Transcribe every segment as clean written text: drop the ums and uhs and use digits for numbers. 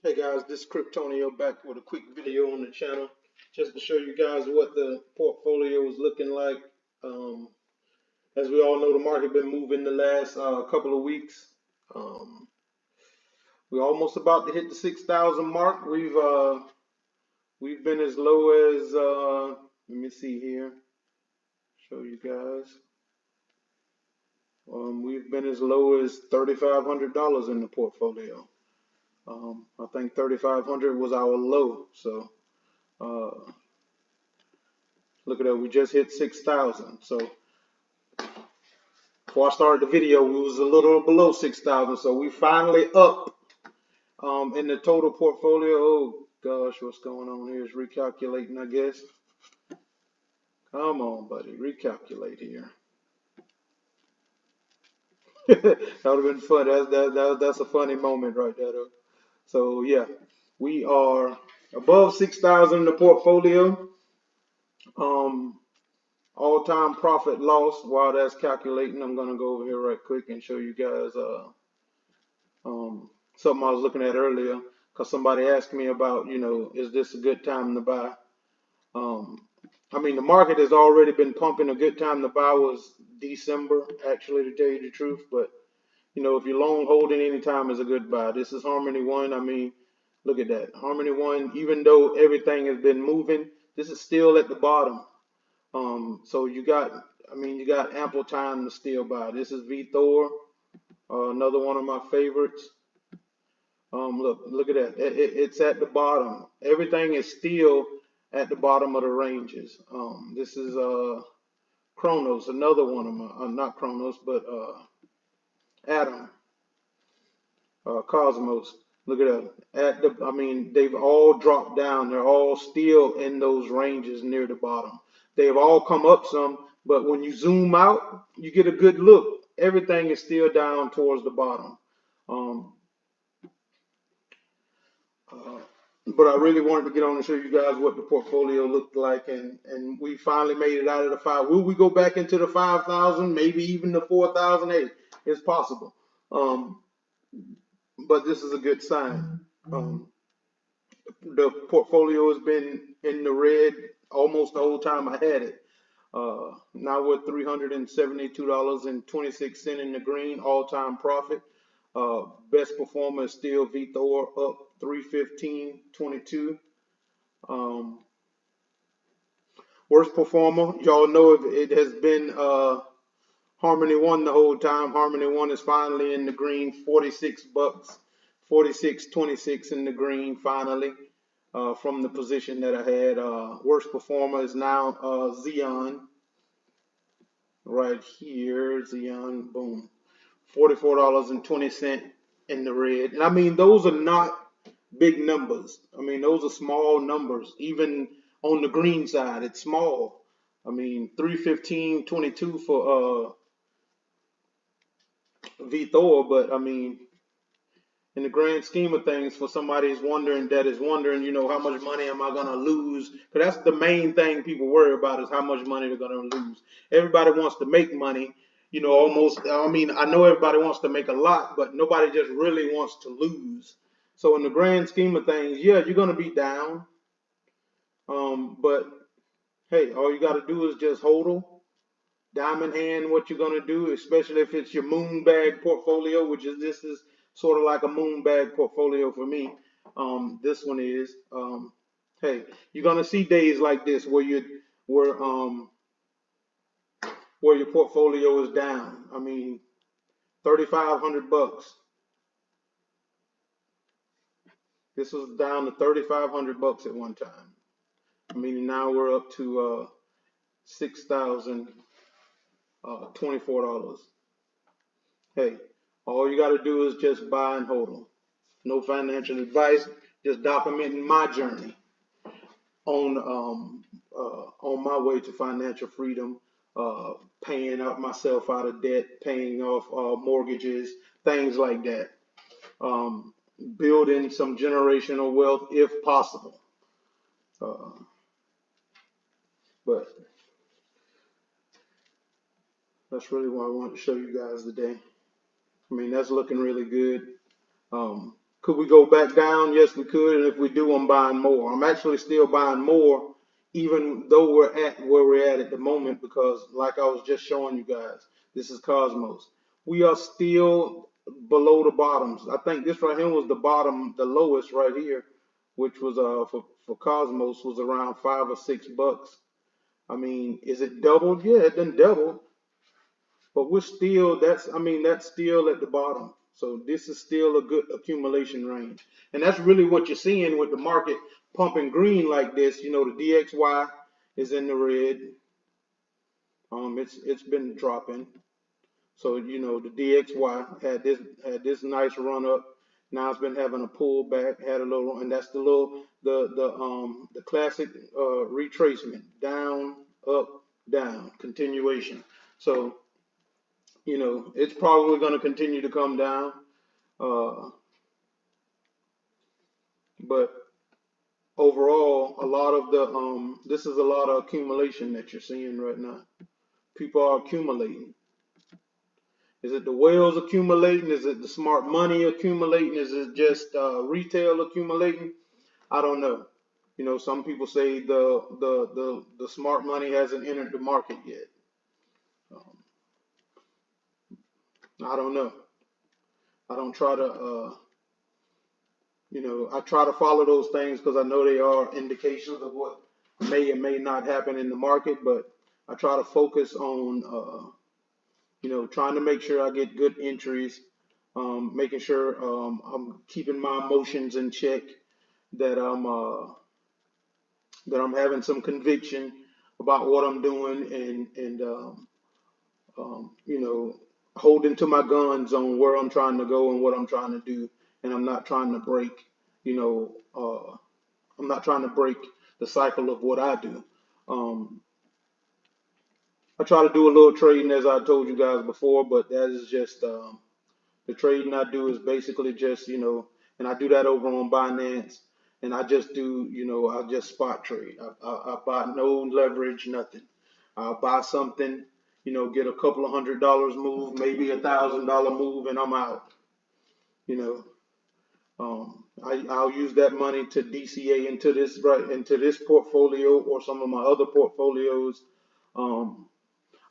Hey guys, this is Kryptonio back with a quick video on the channel just to show you guys what the portfolio is looking like. Um, as we all know, the market been moving the last couple of weeks. Um, we're almost about to hit the 6,000 mark. We've been as low as let me see here, show you guys. We've been as low as $3,500 in the portfolio. I think 3,500 was our low, so. Uh, Look at that, we just hit 6,000. So before I started the video, we was a little below 6,000. So we finally up in the total portfolio. Oh gosh, what's going on here? Is recalculating, I guess. Come on, buddy, recalculate here. That would have been fun. That's a funny moment right there, though. So yeah, we are above 6,000 in the portfolio. Um, All-time profit loss. While that's calculating, I'm gonna go over here right quick and show you guys something I was looking at earlier because somebody asked me about, is this a good time to buy? Um, I mean, the market has already been pumping. A good time to buy was December, actually, to tell you the truth. But if you're long holding, any time is a good buy. This is Harmony One. I mean, look at that, Harmony One. Even though everything has been moving, this is still at the bottom. So you got ample time to still buy. This is VThor, another one of my favorites. Look at that. It's at the bottom. Everything is still at the bottom of the ranges. This is Chronos, another one of my, not Chronos, but Atom, Cosmos. Look at that. I mean, they've all dropped down. They're all still in those ranges near the bottom. They've all come up some, but when you zoom out, you get a good look. Everything is still down towards the bottom. Um, uh, but I really wanted to get on and show you guys what the portfolio looked like, and we finally made it out of the five. Will we go back into the 5,000, maybe even the 4,000? Hey, it's possible. Um, but this is a good sign. Um, the portfolio has been in the red almost the whole time I had it. Now we're $372.26 in the green, all-time profit. Best performer is still VThor, up 315.22. Um, Worst performer, y'all know it has been Harmony One the whole time. Harmony One is finally in the green, 46 bucks, 46.26 in the green finally. From the position that I had. Worst performer is now Xeon right here. Xeon, boom, $44.20 in the red. And I mean, those are not big numbers. I mean, those are small numbers. Even on the green side, it's small. I mean, 315.22 for VThor, but I mean, in the grand scheme of things, for somebody that is wondering, how much money am I gonna lose? Because that's the main thing people worry about is how much money they're gonna lose. Everybody wants to make money, almost. I mean, I know everybody wants to make a lot, but nobody just really wants to lose. So in the grand scheme of things, yeah, you're gonna be down. But hey, all you gotta do is just hodl, diamond hand what you're gonna do, especially if it's your moon bag portfolio, which is this is sort of like a moon bag portfolio for me. This one is. Hey, you're gonna see days like this where where your portfolio is down. I mean, 3,500 bucks. This was down to 3,500 bucks at one time. I mean, now we're up to $6,024. Hey, all you got to do is just buy and hold them. No financial advice, just documenting my journey on my way to financial freedom, paying out myself out of debt, paying off mortgages, things like that. Um, Building some generational wealth if possible. Uh, but that's really what I wanted to show you guys today. I mean, that's looking really good. Um, Could we go back down? Yes, we could. And if we do, I'm buying more. I'm actually still buying more, even though we're at where we're at the moment, because like I was just showing you guys, this is Cosmos. We are still below the bottoms. I think this right here was the bottom, the lowest right here, which was for Cosmos was around $5 or $6. I mean, is it doubled? Yeah, it done doubled, but we're still that's still at the bottom. So this is still a good accumulation range. And that's really what you're seeing with the market pumping green like this. You know, the DXY is in the red. It's been dropping. So you know the DXY had this nice run up. Now it's been having a pullback, had a little, and that's the classic retracement, down, up, down, continuation. So you know, it's probably going to continue to come down. Uh, but overall, a lot of this is a lot of accumulation that you're seeing right now. People are accumulating. Is it the whales accumulating? Is it the smart money accumulating? Is it just retail accumulating? I don't know. You know, some people say the smart money hasn't entered the market yet. Um, I don't know. I don't try to I try to follow those things because I know they are indications of what may or may not happen in the market, but I try to focus on, trying to make sure I get good entries, making sure I'm keeping my emotions in check, that I'm having some conviction about what I'm doing, and holding to my guns on where I'm trying to go and what I'm trying to do, and I'm not trying to break, you know, I'm not trying to break the cycle of what I do. Um, I try to do a little trading, as I told you guys before, but that is just the trading I do is basically just, and I do that over on Binance, and I just do, I just spot trade. I buy no leverage, nothing. I'll buy something, get a couple of $100 move, maybe $1,000 move, and I'm out. You know, I'll use that money to DCA into this portfolio or some of my other portfolios. Um,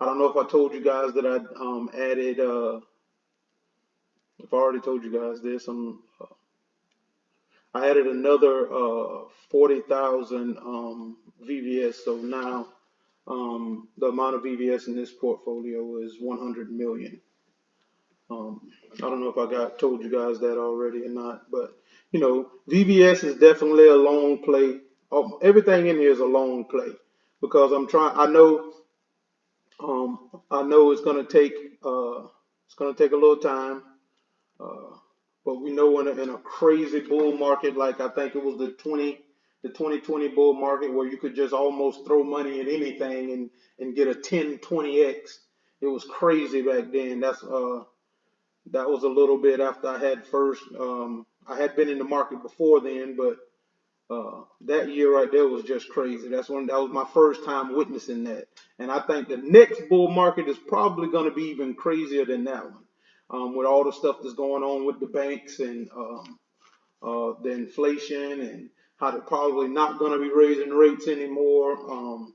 I don't know if I told you guys that I added. If I already told you guys this, I added another 40,000 VVS. So now the amount of VVS in this portfolio is 100 million. I don't know if I told you guys that already or not, but VVS is definitely a long play. Everything in here is a long play because I know it's gonna take a little time, uh, but we know in a crazy bull market like I think it was the 2020 bull market where you could just almost throw money at anything and get a 10, 20x. It was crazy back then. That was a little bit after I had first. I had been in the market before then, but that year right there was just crazy. That was my first time witnessing that. And I think the next bull market is probably going to be even crazier than that one, with all the stuff that's going on with the banks and the inflation and how they're probably not going to be raising rates anymore.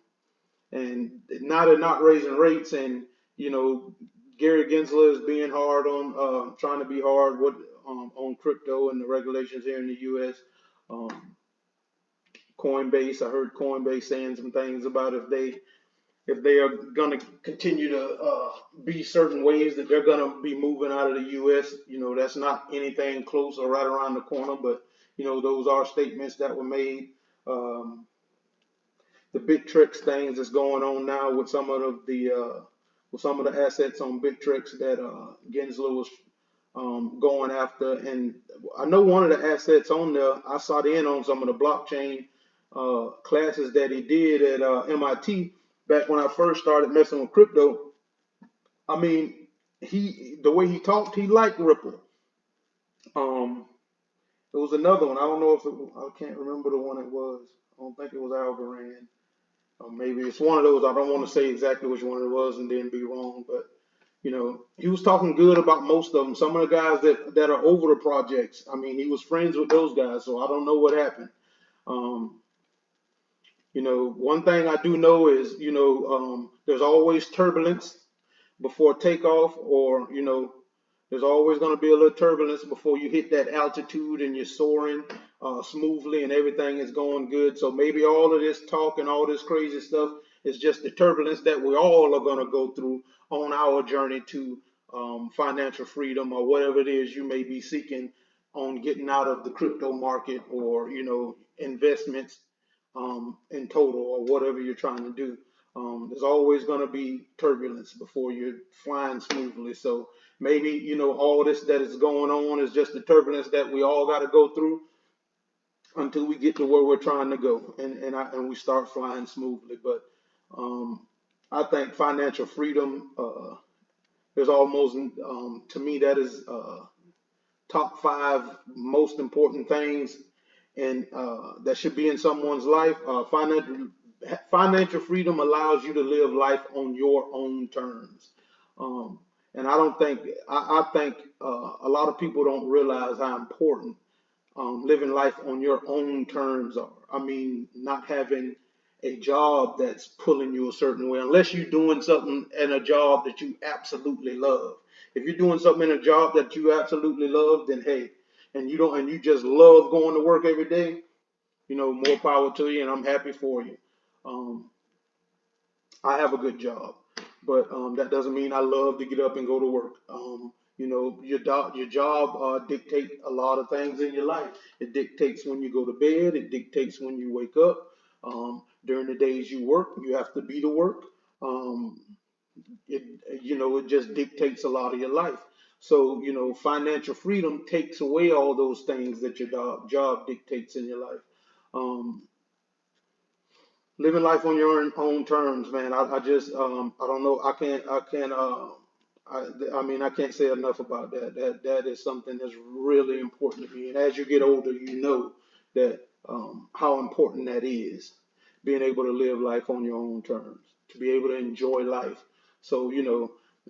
And now they're not raising rates, and you know Gary Gensler is being hard on trying to be hard with on crypto and the regulations here in the U.S. Um, Coinbase, I heard Coinbase saying some things about if they are going to continue to be certain ways that they're going to be moving out of the U.S. That's not anything close or right around the corner, but those are statements that were made. Um, the Bittrex things that's going on now with some of the assets on Bittrex that Gensler was going after, and I know one of the assets on there. I saw in on some of the blockchain classes that he did at MIT back when I first started messing with crypto. I mean, the way he talked, he liked Ripple. Um, there was another one. I don't know I can't remember the one it was. I don't think it was Algorand. Maybe it's one of those. I don't want to say exactly which one it was and then be wrong, but he was talking good about most of them. Some of the guys that are over the projects, I mean, he was friends with those guys, so I don't know what happened. Um, one thing I do know is, there's always turbulence before takeoff, or there's always going to be a little turbulence before you hit that altitude and you're soaring smoothly and everything is going good. So maybe all of this talk and all this crazy stuff is just the turbulence that we all are going to go through on our journey to financial freedom, or whatever it is you may be seeking on getting out of the crypto market, or investments in total, or whatever you're trying to do. There's always going to be turbulence before you're flying smoothly. So maybe, all this that is going on is just the turbulence that we all got to go through until we get to where we're trying to go, and we start flying smoothly. But I think financial freedom is almost, to me, that is top five most important things, and that should be in someone's life. Financial freedom allows you to live life on your own terms. Um, and I think a lot of people don't realize how important living life on your own terms are. I mean, not having a job that's pulling you a certain way, unless you're doing something in a job that you absolutely love. If you're doing something in a job that you absolutely love, then hey, and you don't, and you just love going to work every day, more power to you, and I'm happy for you. Um, I have a good job, but that doesn't mean I love to get up and go to work. Your job dictates a lot of things in your life. It dictates when you go to bed. It dictates when you wake up. During the days you work, you have to be to work. Um, it it just dictates a lot of your life. So financial freedom takes away all those things that your job dictates in your life. Um, Living life on your own terms, man. I just I don't know. I mean, I can't say enough about that. That is something that's really important to me. And as you get older, you know that how important that is. Being able to live life on your own terms, to be able to enjoy life. So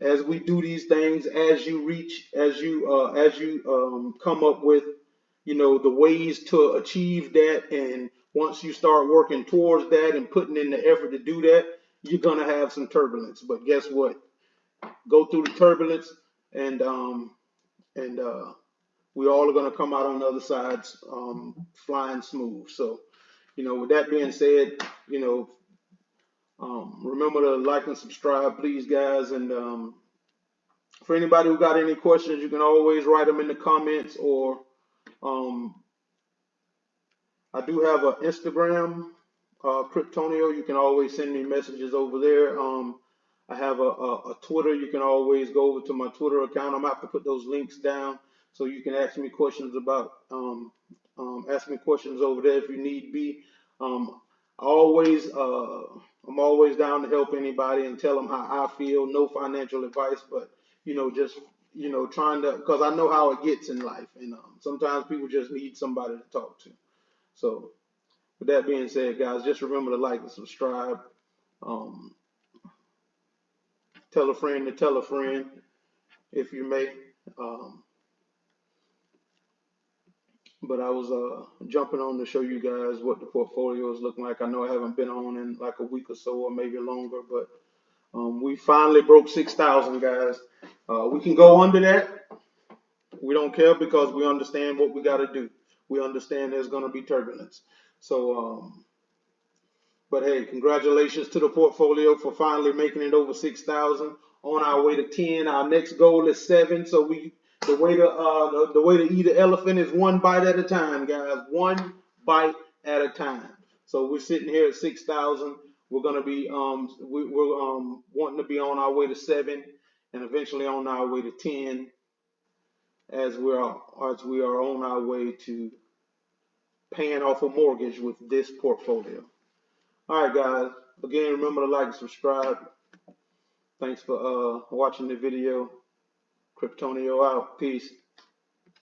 as we do these things, as you come up with the ways to achieve that, and once you start working towards that and putting in the effort to do that, you're gonna have some turbulence. But guess what? Go through the turbulence, and and we all are gonna come out on the other sides flying smooth. So with that being said, you know, remember to like and subscribe, please, guys. And for anybody who got any questions, you can always write them in the comments, or um, I do have an Instagram, Kryptonio. You can always send me messages over there. I have a Twitter. You can always go over to my Twitter account. I'm gonna have to put those links down so you can ask me questions ask me questions over there if you need be. Um, I always, I'm always down to help anybody and tell them how I feel. No financial advice, but just trying to, because I know how it gets in life, and sometimes people just need somebody to talk to. So, with that being said, guys, just remember to like and subscribe. Um, tell a friend to tell a friend, if you may. Um, but I was jumping on to show you guys what the portfolio is looking like. I know I haven't been on in like a week or so, or maybe longer, but we finally broke 6,000, guys. We can go under that. We don't care, because we understand what we got to do. We understand there's going to be turbulence. So, but hey, congratulations to the portfolio for finally making it over 6,000. On our way to 10. Our next goal is 7. So the way to eat an elephant is one bite at a time, guys. One bite at a time. So we're sitting here at 6,000. We're gonna be we're wanting to be on our way to 7, and eventually on our way to 10, as we are on our way to paying off a mortgage with this portfolio. All right, guys. Again, remember to like and subscribe. Thanks for watching the video. Kryptonio out. Peace.